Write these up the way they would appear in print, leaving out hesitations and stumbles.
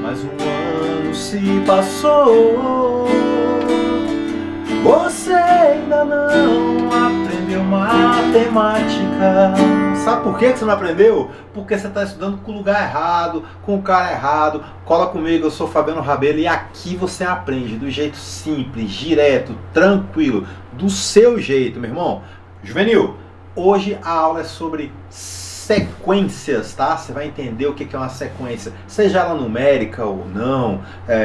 mais um ano se passou. Você ainda não aprendeu matemática. Sabe por que você não aprendeu? Porque você está estudando com o lugar errado, com o cara errado. Cola comigo, eu sou Fabiano Rabelo e aqui você aprende do jeito simples, direto, tranquilo, do seu jeito, meu irmão. Juvenil, hoje a aula é sobre sequências, tá? Você vai entender o que é uma sequência, seja ela numérica ou não,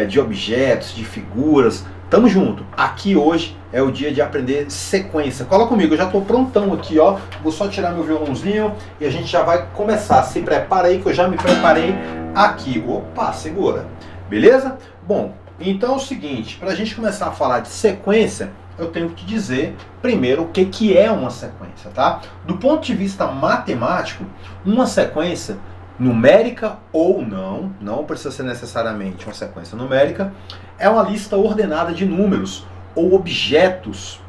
de objetos, de figuras. Tamo junto. Aqui hoje é o dia de aprender sequência. Cola comigo, eu já tô prontão aqui, ó. Vou só tirar meu violãozinho e a gente já vai começar. Se prepara aí que eu já me preparei aqui. Opa, segura. Beleza? Bom, então é o seguinte, pra gente começar a falar de sequência, eu tenho que dizer primeiro o que é uma sequência, tá? Do ponto de vista matemático, uma sequência numérica ou não precisa ser necessariamente uma sequência numérica, é uma lista ordenada de números ou objetos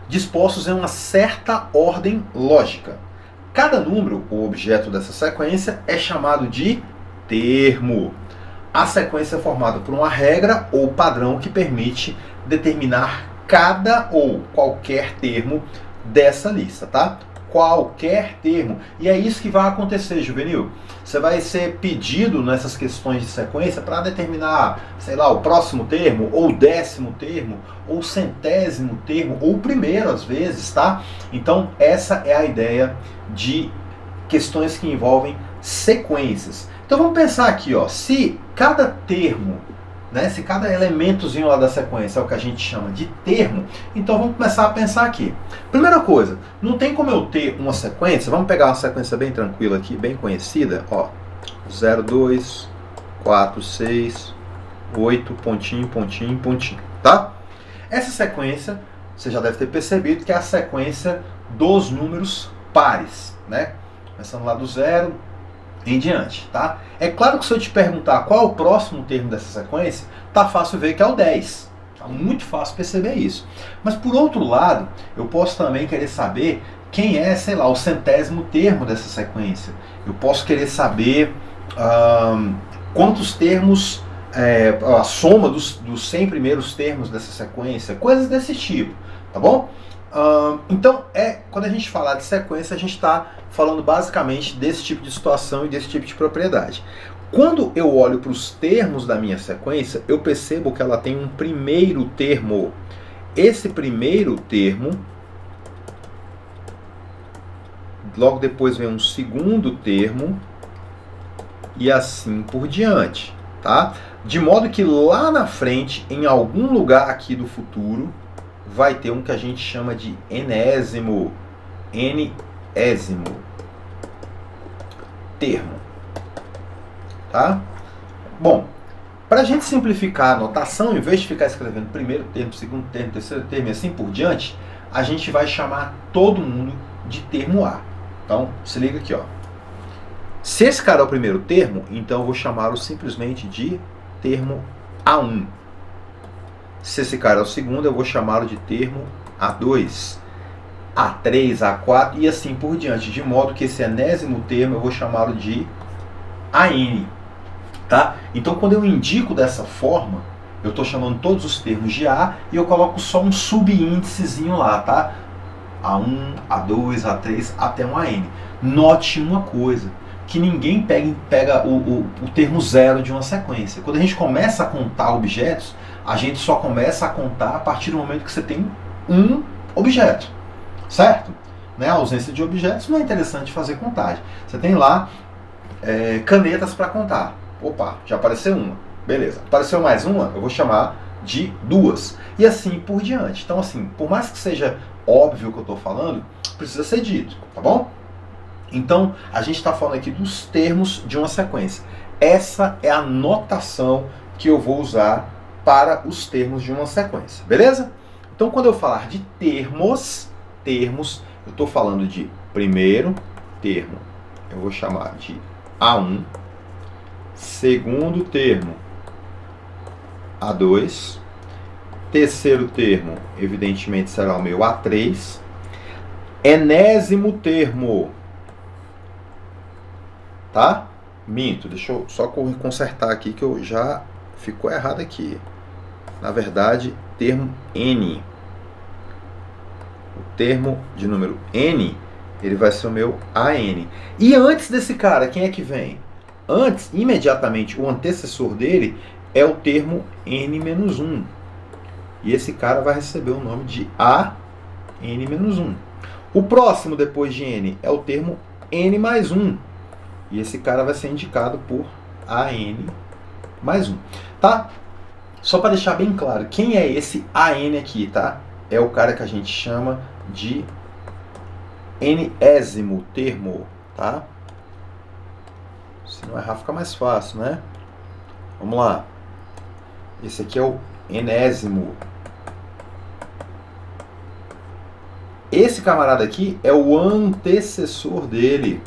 dispostos em uma certa ordem lógica. Cada número ou objeto dessa sequência é chamado de termo. A sequência é formada por uma regra ou padrão que permite determinar cada ou qualquer termo dessa lista, tá? Qualquer termo. E é isso que vai acontecer, Juvenil. Você vai ser pedido nessas questões de sequência para determinar, sei lá, o próximo termo, ou o 10º termo, ou o 100º termo, ou o primeiro às vezes, tá? Então essa é a ideia de questões que envolvem sequências. Então vamos pensar aqui, ó, se cada termo, né, se cada elementozinho lá da sequência é o que a gente chama de termo, então vamos começar a pensar aqui. Primeira coisa, não tem como eu ter uma sequência, vamos pegar uma sequência bem tranquila aqui, bem conhecida, ó, 0, 2, 4, 6, 8, pontinho, pontinho, pontinho, tá? Essa sequência, você já deve ter percebido que é a sequência dos números pares, né? Começando lá do 0 em diante, tá? É claro que se eu te perguntar qual é o próximo termo dessa sequência, tá fácil ver que é o 10. Tá muito fácil perceber isso. Mas por outro lado, eu posso também querer saber quem é, sei lá, o 100º termo dessa sequência. Eu posso querer saber quantos termos, a soma dos 100 primeiros termos dessa sequência, coisas desse tipo, tá bom? Então, quando a gente falar de sequência, a gente está falando basicamente desse tipo de situação e desse tipo de propriedade. Quando eu olho para os termos da minha sequência, eu percebo que ela tem um primeiro termo. Esse primeiro termo, logo depois vem um segundo termo e assim por diante, tá? De modo que lá na frente, em algum lugar aqui do futuro, vai ter um que a gente chama de enésimo termo, tá? Bom, para a gente simplificar a notação, em vez de ficar escrevendo primeiro termo, segundo termo, terceiro termo e assim por diante, a gente vai chamar todo mundo de termo A. Então, se liga aqui, ó. Se esse cara é o primeiro termo, então eu vou chamá-lo simplesmente de termo A1. Se esse cara é o segundo, eu vou chamá-lo de termo A2, A3, A4 e assim por diante. De modo que esse enésimo termo eu vou chamá-lo de AN. Tá? Então quando eu indico dessa forma, eu estou chamando todos os termos de A e eu coloco só um subíndicezinho lá, tá? A1, A2, A3, até um AN. Note uma coisa, que ninguém pega o termo zero de uma sequência. Quando a gente começa a contar objetos, a gente só começa a contar a partir do momento que você tem um objeto, certo? Né? A ausência de objetos não é interessante fazer contagem. Você tem lá canetas para contar. Opa, já apareceu uma. Beleza. Apareceu mais uma, eu vou chamar de duas. E assim por diante. Então, assim, por mais que seja óbvio o que eu estou falando, precisa ser dito, tá bom? Então, a gente está falando aqui dos termos de uma sequência. Essa é a notação que eu vou usar para os termos de uma sequência, beleza? Então, quando eu falar de termos, eu estou falando de primeiro termo, eu vou chamar de A1, segundo termo, A2, terceiro termo, evidentemente, será o meu A3, enésimo termo, tá? Minto, deixa eu só consertar aqui que eu já ficou errado aqui. Na verdade, termo N. O termo de número N, ele vai ser o meu AN. E antes desse cara, quem é que vem? Antes, imediatamente, o antecessor dele é o termo N-1. E esse cara vai receber o nome de AN-1. O próximo depois de N é o termo N mais 1. E esse cara vai ser indicado por AN mais 1. Tá? Só para deixar bem claro, quem é esse AN aqui, tá? É o cara que a gente chama de enésimo termo, tá? Se não errar, fica mais fácil, né? Vamos lá. Esse aqui é o enésimo. Esse camarada aqui é o antecessor dele.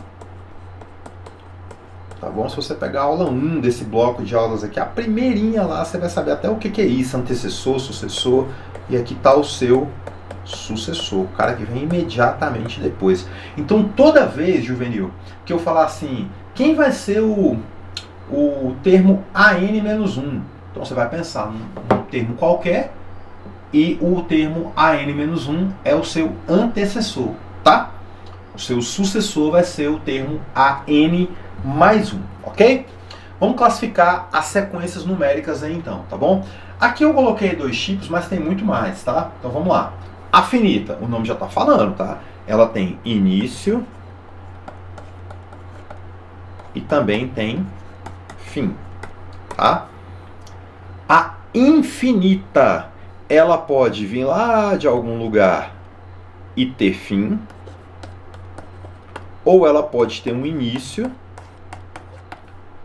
Tá bom? Se você pegar a aula 1 desse bloco de aulas aqui, a primeirinha lá, você vai saber até o que é isso, antecessor, sucessor. E aqui está o seu sucessor, o cara que vem imediatamente depois. Então, toda vez, juvenil, que eu falar assim, quem vai ser o termo AN-1? Então, você vai pensar num termo qualquer e o termo AN-1 é o seu antecessor, tá? O seu sucessor vai ser o termo AN mais 1, ok? Vamos classificar as sequências numéricas aí então, tá bom? Aqui eu coloquei 2 tipos, mas tem muito mais, tá? Então vamos lá. A finita, o nome já está falando, tá? Ela tem início e também tem fim, tá? A infinita, ela pode vir lá de algum lugar e ter fim, ou ela pode ter um início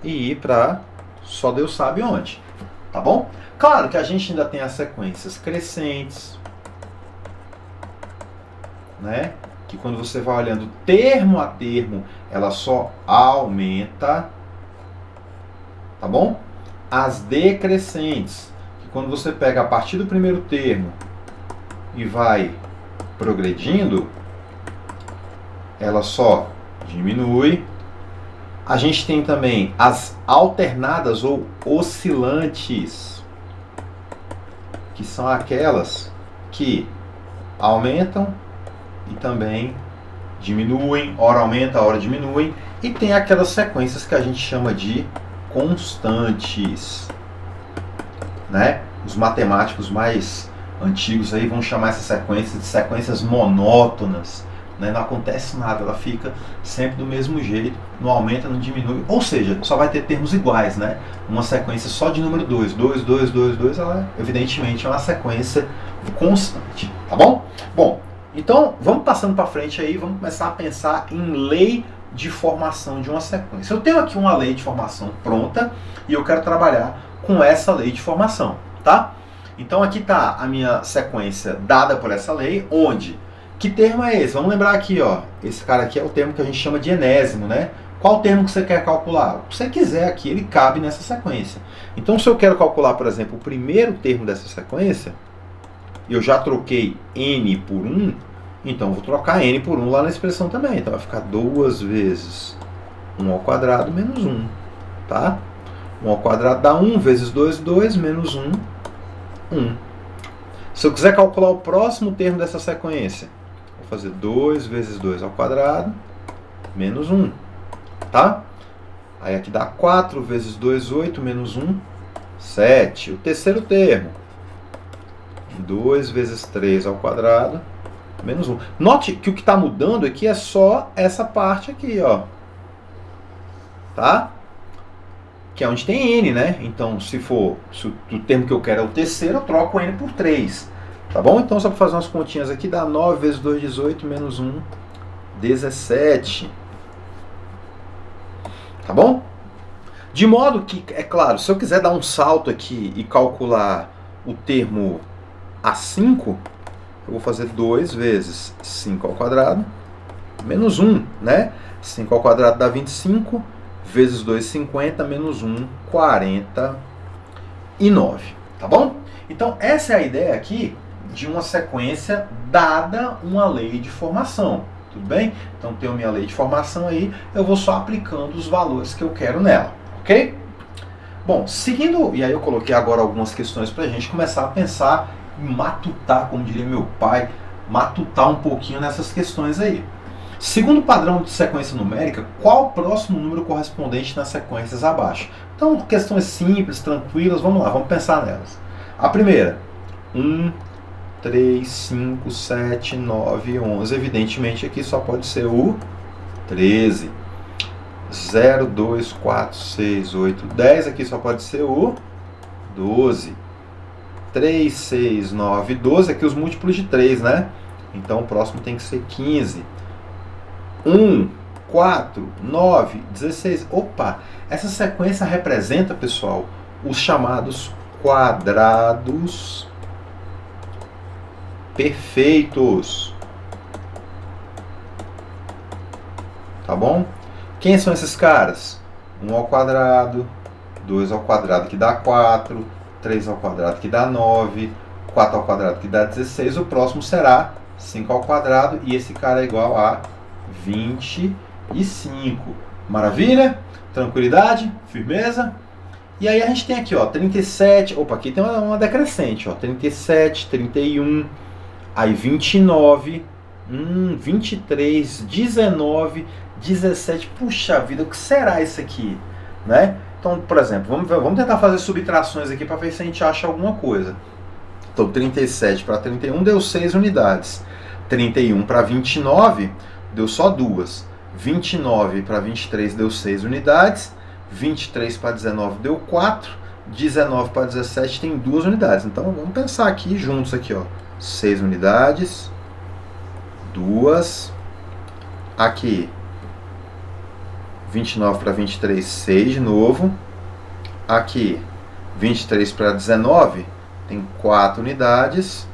e ir para só Deus sabe onde, tá bom? Claro que a gente ainda tem as sequências crescentes, né? Que quando você vai olhando termo a termo, ela só aumenta, tá bom? As decrescentes, que quando você pega a partir do primeiro termo e vai progredindo, ela só diminui. A gente tem também as alternadas ou oscilantes, que são aquelas que aumentam e também diminuem, hora aumenta, hora diminui, e tem aquelas sequências que a gente chama de constantes, né? Os matemáticos mais antigos aí vão chamar essas sequências de sequências monótonas, né? Não acontece nada, ela fica sempre do mesmo jeito, não aumenta, não diminui, ou seja, só vai ter termos iguais, né? Uma sequência só de número 2, 2, 2, 2, 2, ela evidentemente é uma sequência constante, tá bom? Bom, então vamos passando para frente aí, vamos começar a pensar em lei de formação de uma sequência. Eu tenho aqui uma lei de formação pronta e eu quero trabalhar com essa lei de formação, tá? Então aqui está a minha sequência dada por essa lei, onde... Que termo é esse? Vamos lembrar aqui, ó. Esse cara aqui é o termo que a gente chama de enésimo, né? Qual termo que você quer calcular? O que você quiser aqui, ele cabe nessa sequência. Então, se eu quero calcular, por exemplo, o primeiro termo dessa sequência, eu já troquei n por 1, então eu vou trocar n por 1 lá na expressão também. Então, vai ficar 2 vezes 1 ao quadrado menos 1, tá? 1 ao quadrado dá 1 vezes 2, 2, menos 1, 1. Se eu quiser calcular o próximo termo dessa sequência, vou fazer 2 vezes 2 ao quadrado, menos 1, tá? Aí aqui dá 4 vezes 2, 8, menos 1, 7. O terceiro termo, 2 vezes 3 ao quadrado, menos 1. Note que o que está mudando aqui é só essa parte aqui, ó. Tá? Que é onde tem n, né? Então, se o termo que eu quero é o terceiro, eu troco o n por 3. Tá bom? Então, só para fazer umas continhas aqui, dá 9 vezes 2, 18, menos 1, 17. Tá bom? De modo que, é claro, se eu quiser dar um salto aqui e calcular o termo A5, eu vou fazer 2 vezes 5 ao quadrado, menos 1, né? 5 ao quadrado dá 25, vezes 2, 50, menos 1, 49. Tá bom? Então, essa é a ideia aqui de uma sequência dada uma lei de formação. tudo bem? Então tenho minha lei de formação aí, eu vou só aplicando os valores que eu quero nela, ok? Bom, seguindo, e aí eu coloquei agora algumas questões para a gente começar a pensar em matutar, como diria meu pai, matutar um pouquinho nessas questões aí. Segundo o padrão de sequência numérica, qual o próximo número correspondente nas sequências abaixo? Então, questões simples, tranquilas, vamos lá, vamos pensar nelas. A primeira, 1, 3, 5, 7, 9, 11. Evidentemente aqui só pode ser o 13. 0, 2, 4, 6, 8, 10. Aqui só pode ser o 12. 3, 6, 9, 12. Aqui os múltiplos de 3, né? Então o próximo tem que ser 15. 1, 4, 9, 16. Opa! Essa sequência representa, pessoal, os chamados quadrados perfeitos. Tá bom? Quem são esses caras? 1 ao quadrado, 2 ao quadrado que dá 4, 3 ao quadrado que dá 9, 4 ao quadrado que dá 16. O próximo será 5 ao quadrado e esse cara é igual a 25. Maravilha? Tranquilidade? Firmeza? E aí a gente tem aqui, ó, 37. Opa, aqui tem uma decrescente, ó. 37, 31, aí 29, 23, 19, 17. Puxa vida, o que será isso aqui? Né? Então, por exemplo, vamos tentar fazer subtrações aqui para ver se a gente acha alguma coisa. Então, 37 para 31 deu 6 unidades. 31 para 29 deu só 2. 29 para 23 deu 6 unidades. 23 para 19 deu 4. 19 para 17 tem 2 unidades. Então vamos pensar aqui juntos aqui, ó. 6 unidades. 2. Aqui 29 para 23, 6 de novo. Aqui 23 para 19 tem 4 unidades.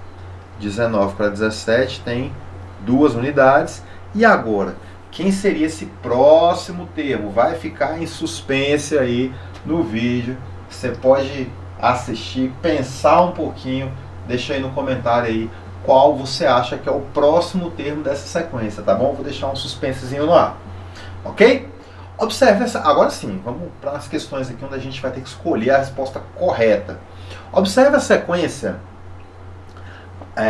19 para 17 tem 2 unidades. E agora, quem seria esse próximo termo? Vai ficar em suspense aí no vídeo. Você pode assistir, pensar um pouquinho, deixa aí no comentário aí qual você acha que é o próximo termo dessa sequência, tá bom? Vou deixar um suspensezinho no ar, ok? Observe essa, agora sim, vamos para as questões aqui onde a gente vai ter que escolher a resposta correta. Observe a sequência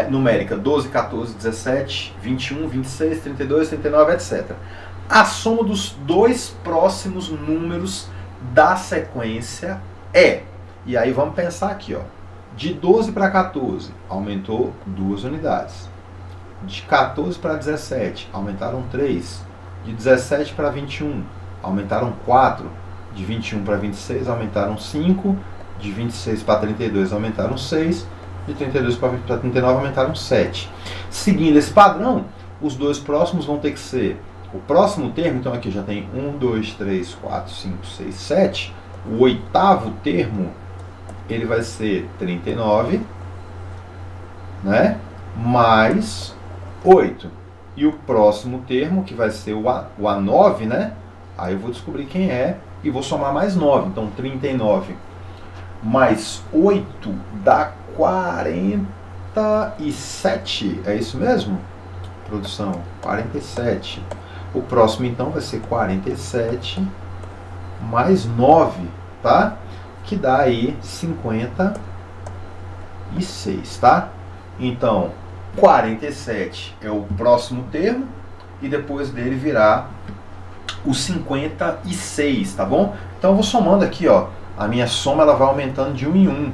numérica 12, 14, 17, 21, 26, 32, 39, etc. A soma dos dois próximos números da sequência é, e aí vamos pensar aqui, ó, de 12 para 14 aumentou 2 unidades, de 14 para 17 aumentaram 3, de 17 para 21 aumentaram 4, de 21 para 26 aumentaram 5, de 26 para 32 aumentaram 6, de 32 para 39 aumentaram 7. Seguindo esse padrão, os dois próximos vão ter que ser o próximo termo, então aqui já tem 1, 2, 3, 4, 5, 6, 7. O oitavo termo, ele vai ser 39, né? Mais 8. E o próximo termo, que vai ser o A9, né? Aí eu vou descobrir quem é e vou somar mais 9. Então 39 mais 8 dá 47. É isso mesmo? Produção, 47. O próximo então vai ser 47 mais 9, tá? Que dá aí 56, tá? Então, 47 é o próximo termo e depois dele virá o 56, tá bom? Então eu vou somando aqui, ó. A minha soma ela vai aumentando de 1 em 1,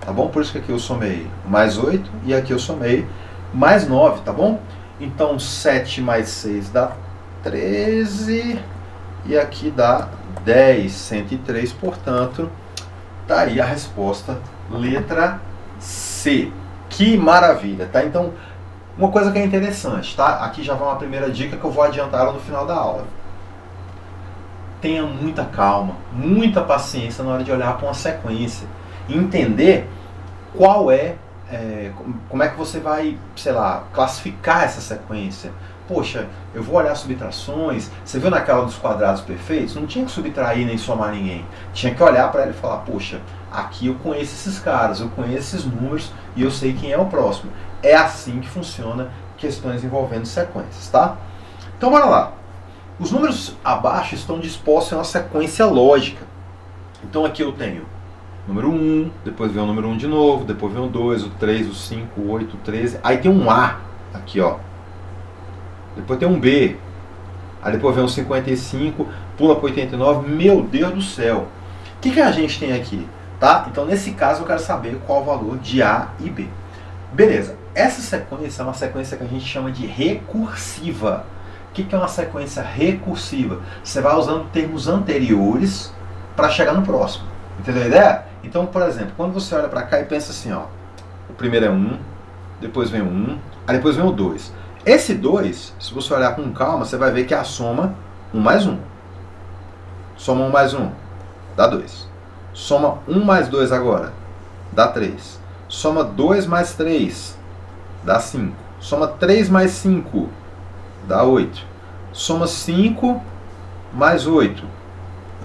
tá bom? Por isso que aqui eu somei mais 8 e aqui eu somei mais 9, tá bom? Então 7 mais 6 dá 13 e aqui dá 10, 103, portanto, tá aí a resposta, letra C. Que maravilha, tá? Então, uma coisa que é interessante, tá? Aqui já vai uma primeira dica que eu vou adiantar no final da aula. Tenha muita calma, muita paciência na hora de olhar para uma sequência e entender qual como é que você vai, sei lá, classificar essa sequência. Poxa, eu vou olhar subtrações. Você viu naquela dos quadrados perfeitos? Não tinha que subtrair nem somar ninguém. Tinha que olhar para ele e falar, poxa, aqui eu conheço esses caras, eu conheço esses números e eu sei quem é o próximo. É assim que funciona questões envolvendo sequências, tá? Então, bora lá. Os números abaixo estão dispostos em uma sequência lógica. Então, aqui eu tenho número 1, depois vem o número 1 de novo, depois vem o 2, o 3, o 5, o 8, o 13. Aí tem um A aqui, ó. Depois tem um B. Aí depois vem o 55, pula para 89. Meu Deus do céu. O que a gente tem aqui? Tá? Então, nesse caso, eu quero saber qual o valor de A e B. Beleza. Essa sequência é uma sequência que a gente chama de recursiva. O que é uma sequência recursiva? Você vai usando termos anteriores para chegar no próximo. Entendeu a ideia? Então, por exemplo, quando você olha para cá e pensa assim, ó, o primeiro é 1, depois vem o 1, aí depois vem o 2. Esse 2, se você olhar com calma, você vai ver que é a soma 1 mais 1. Soma 1 mais 1, dá 2. Soma 1 mais 2 agora, dá 3. Soma 2 mais 3, dá 5. Soma 3 mais 5, dá 8. Soma 5 mais 8,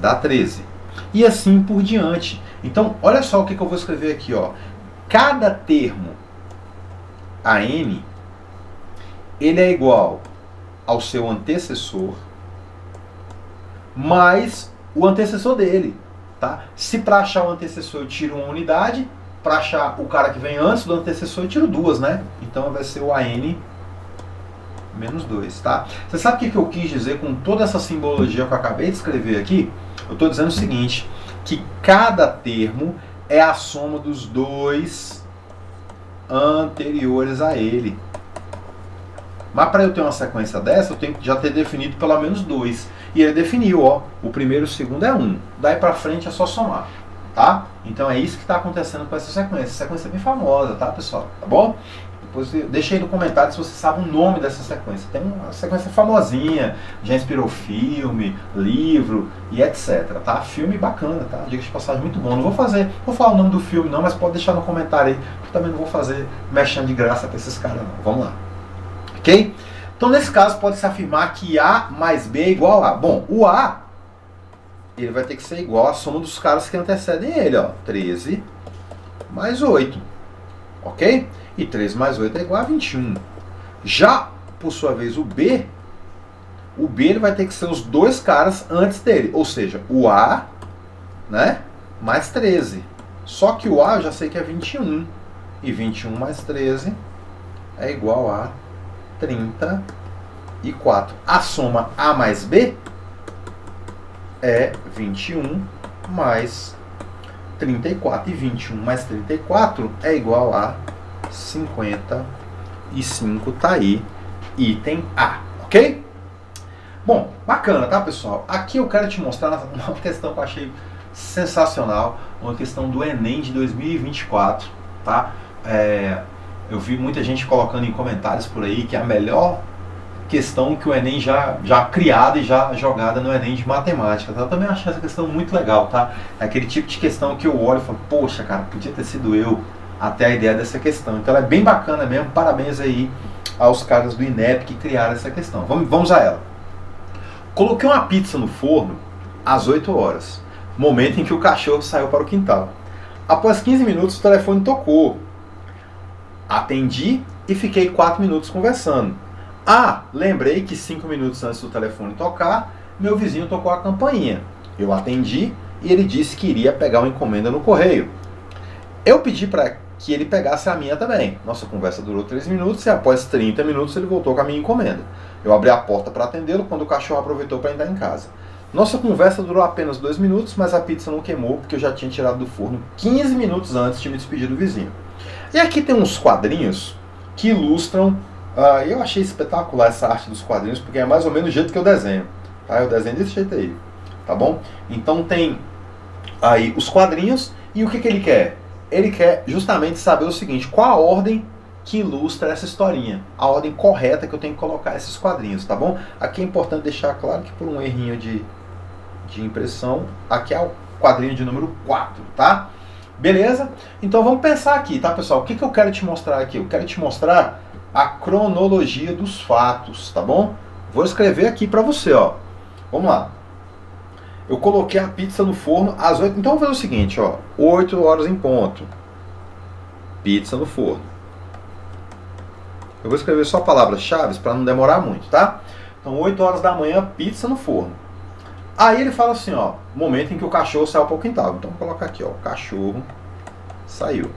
dá 13. E assim por diante. Então, olha só o que eu vou escrever aqui, ó. Cada termo AN, ele é igual ao seu antecessor mais o antecessor dele, tá? Se para achar o antecessor eu tiro uma unidade, para achar o cara que vem antes do antecessor eu tiro duas, né? Então vai ser o AN menos 2, tá? Você sabe o que eu quis dizer com toda essa simbologia que eu acabei de escrever aqui? Eu estou dizendo o seguinte, que cada termo é a soma dos dois anteriores a ele. Mas para eu ter uma sequência dessa, eu tenho que já ter definido pelo menos 2. E ele definiu, ó, o primeiro e o segundo é 1. Daí para frente é só somar, tá? Então é isso que está acontecendo com essa sequência. Essa sequência é bem famosa, tá, pessoal? Tá bom? Depois deixa aí no comentário se você sabe o nome dessa sequência. Tem uma sequência famosinha, já inspirou filme, livro e etc, tá? Filme bacana, tá? Diga de passagem, muito bom. Não vou falar o nome do filme não, mas pode deixar no comentário aí, porque também não vou fazer mexendo de graça para esses caras não. Vamos lá. Ok? Então nesse caso pode-se afirmar que A mais B é igual a... Bom, o A, ele vai ter que ser igual à soma dos caras que antecedem ele, ó. 13 mais 8. Ok? E 3 mais 8 é igual a 21. Já, por sua vez, o B ele vai ter que ser os dois caras antes dele. Ou seja, o A, né, mais 13. Só que o A eu já sei que é 21. E 21 mais 13 é igual a 34. A soma A mais B é 21 mais 34. E 21 mais 34 é igual a 55, tá aí, item A, ok? Bom, bacana, tá, pessoal? Aqui eu quero te mostrar uma questão que eu achei sensacional, uma questão do Enem de 2024, tá? Eu vi muita gente colocando em comentários por aí que é a melhor questão que o Enem já criada e já jogada no Enem de matemática, tá? Eu também achei essa questão muito legal, tá? É aquele tipo de questão que eu olho e falo, poxa, cara, podia ter sido eu até a ideia dessa questão. Então ela é bem bacana mesmo. Parabéns aí aos caras do INEP que criaram essa questão. Vamos a ela. Coloquei uma pizza no forno às 8 horas, momento em que o cachorro saiu para o quintal. Após 15 minutos o telefone tocou. Atendi e fiquei 4 minutos conversando. Lembrei que 5 minutos antes do telefone tocar, meu vizinho tocou a campainha. Eu atendi e ele disse que iria pegar uma encomenda no correio. Eu pedi para que ele pegasse a minha também. Nossa conversa durou 3 minutos e após 30 minutos ele voltou com a minha encomenda. Eu abri a porta para atendê-lo quando o cachorro aproveitou para entrar em casa. Nossa conversa durou apenas 2 minutos, mas a pizza não queimou porque eu já tinha tirado do forno 15 minutos antes de me despedir do vizinho. E aqui tem uns quadrinhos que ilustram... eu achei espetacular essa arte dos quadrinhos, porque é mais ou menos o jeito que eu desenho. Tá? Eu desenho desse jeito aí. Tá bom? Então tem aí os quadrinhos e o que ele quer? Ele quer justamente saber o seguinte, qual a ordem que ilustra essa historinha, a ordem correta que eu tenho que colocar esses quadrinhos, tá bom? Aqui é importante deixar claro que por um errinho de impressão, aqui é o quadrinho de número 4, tá? Beleza? Então vamos pensar aqui, tá, pessoal? O que eu quero te mostrar aqui? Eu quero te mostrar a cronologia dos fatos, tá bom? Vou escrever aqui pra você, ó. Vamos lá. Eu coloquei a pizza no forno às 8. Então vamos fazer o seguinte, ó. 8 horas em ponto. Pizza no forno. Eu vou escrever só palavras-chave para não demorar muito, tá? Então, 8 horas da manhã, pizza no forno. Aí ele fala assim, ó, momento em que o cachorro saiu para o quintal. Então, vou colocar aqui, ó, o cachorro saiu.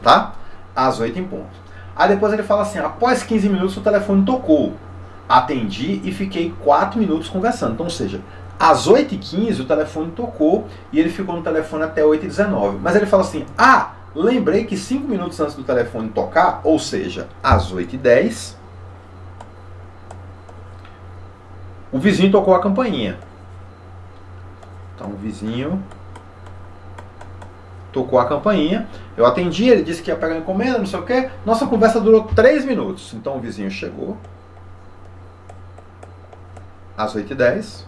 Tá? Às 8 em ponto. Aí depois ele fala assim, após 15 minutos o telefone tocou. Atendi e fiquei 4 minutos conversando. Então, ou seja, às 8h15 o telefone tocou e ele ficou no telefone até 8h19. Mas ele fala assim, lembrei que 5 minutos antes do telefone tocar, ou seja, às 8h10, o vizinho tocou a campainha. Então o vizinho tocou a campainha, eu atendi, ele disse que ia pegar a encomenda, não sei o que. Nossa conversa durou 3 minutos. Então o vizinho chegou às 8h10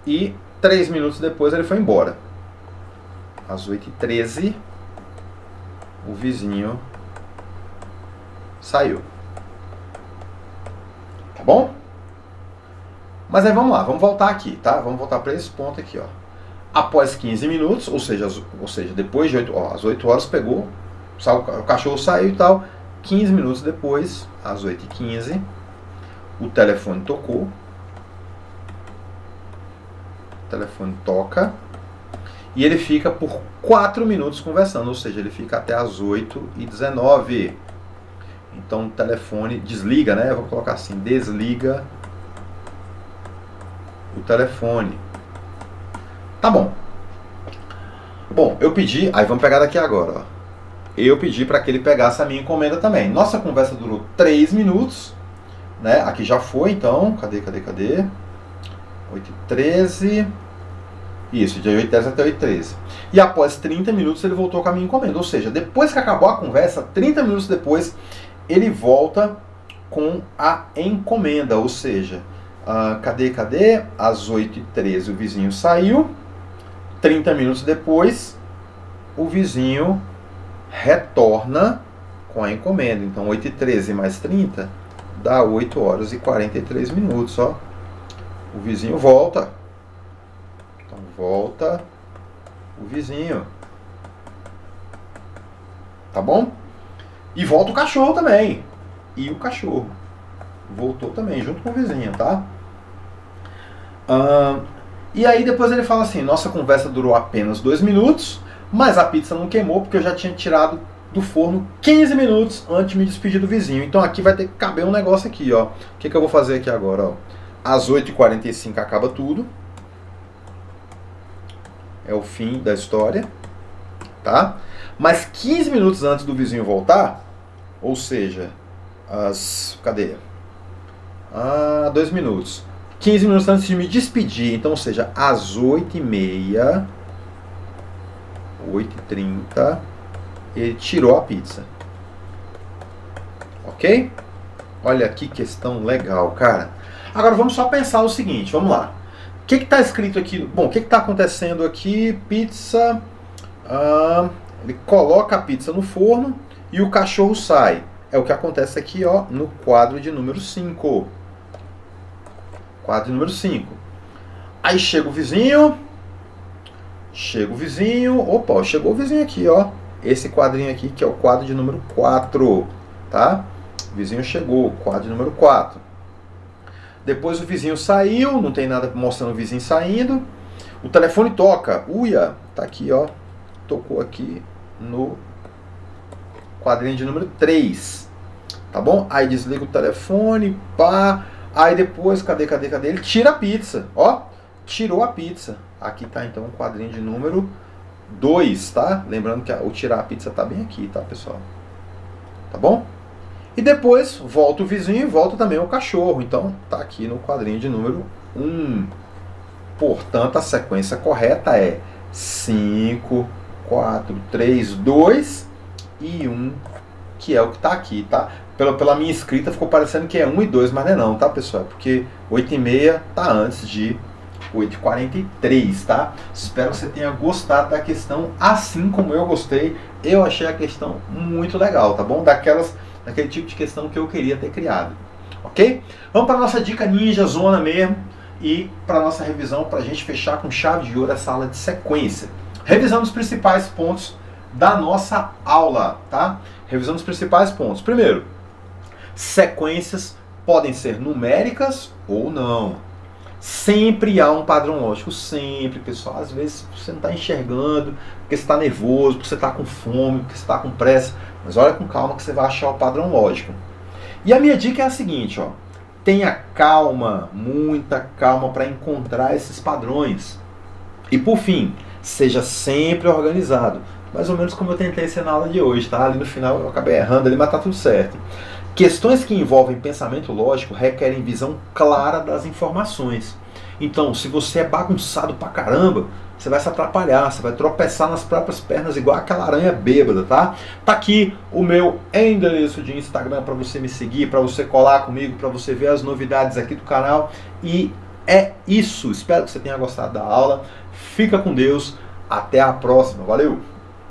e 3 minutos depois ele foi embora. Às 8h13 o vizinho saiu. Tá bom? Mas aí vamos lá, vamos voltar aqui, tá? Vamos voltar para esse ponto aqui, ó. Após 15 minutos, ou seja, depois de 8 horas, às 8 horas pegou, o cachorro saiu e tal. 15 minutos depois, às 8h15, o telefone tocou. O telefone toca. E ele fica por 4 minutos conversando, ou seja, ele fica até às 8h19. Então o telefone desliga, né? Eu vou colocar assim, desliga o telefone. Tá bom. Bom, eu pedi, aí vamos pegar daqui agora, ó. Eu pedi para que ele pegasse a minha encomenda também. Nossa conversa durou 3 minutos, né? Aqui já foi, então, cadê? 8h13. Isso, de 8h10 até 8h13. E após 30 minutos ele voltou com a minha encomenda. Ou seja, depois que acabou a conversa, 30 minutos depois, ele volta com a encomenda. Ou seja, cadê? Às 8h13 o vizinho saiu. 30 minutos depois, o vizinho retorna com a encomenda. Então, 8h13 mais 30 dá 8 horas e 43 minutos. Ó. O vizinho volta. Então, volta o vizinho. Tá bom? E volta o cachorro também. E o cachorro voltou também, junto com o vizinho, tá? E aí depois ele fala assim, nossa conversa durou apenas 2 minutos, mas a pizza não queimou porque eu já tinha tirado do forno 15 minutos antes de me despedir do vizinho. Então aqui vai ter que caber um negócio aqui, ó. O que eu vou fazer aqui agora, ó? Às 8h45 acaba tudo. É o fim da história, tá? Mas 15 minutos antes do vizinho voltar, ou seja, cadê? 2 minutos. 15 minutos antes de me despedir, então, ou seja, às 8h30, 8h30, ele tirou a pizza. Ok? Olha que questão legal, cara. Agora vamos só pensar o seguinte, vamos lá. O que está escrito aqui? Bom, o que está acontecendo aqui? Pizza. Ele coloca a pizza no forno e o cachorro sai. É o que acontece aqui, ó, no quadro de número 5. Quadro de número 5. Aí chega o vizinho. Opa, chegou o vizinho aqui, ó. Esse quadrinho aqui que é o quadro de número 4. Tá? O vizinho chegou, quadro de número 4. Depois o vizinho saiu, não tem nada mostrando o vizinho saindo. O telefone toca. Uia, tá aqui, ó. Tocou aqui no quadrinho de número 3. Tá bom? Aí desliga o telefone, pá. Aí depois, cadê? Ele tira a pizza, ó. Tirou a pizza. Aqui tá então o quadrinho de número 2, tá? Lembrando que o tirar a pizza tá bem aqui, tá, pessoal? Tá bom? E depois volta o vizinho e volta também o cachorro. Então tá aqui no quadrinho de número 1. Portanto, a sequência correta é 5, 4, 3, 2 e 1, que é o que tá aqui, tá? Pela minha escrita ficou parecendo que é 1 e 2, mas não é não, tá, pessoal? É porque 8h30 tá antes de 8h43, tá? Espero que você tenha gostado da questão assim como eu gostei. Eu achei a questão muito legal, tá bom? Daquele tipo de questão que eu queria ter criado, ok? Vamos para a nossa dica ninja zona mesmo e para a nossa revisão, para a gente fechar com chave de ouro essa aula de sequência. Revisando os principais pontos da nossa aula, tá? Revisando os principais pontos. Primeiro, sequências podem ser numéricas ou não. Sempre há um padrão lógico, sempre, pessoal. Às vezes você não está enxergando, porque você está nervoso, porque você está com fome, porque você está com pressa. Mas olha com calma que você vai achar o padrão lógico. E a minha dica é a seguinte, ó. Tenha calma, muita calma para encontrar esses padrões. E por fim, seja sempre organizado. Mais ou menos como eu tentei ser na aula de hoje, tá? Ali no final eu acabei errando ali, mas tá tudo certo. Questões que envolvem pensamento lógico requerem visão clara das informações. Então, se você é bagunçado pra caramba, você vai se atrapalhar, você vai tropeçar nas próprias pernas igual aquela aranha bêbada, tá? Tá aqui o meu endereço de Instagram para você me seguir, para você colar comigo, para você ver as novidades aqui do canal. E é isso. Espero que você tenha gostado da aula. Fica com Deus. Até a próxima. Valeu!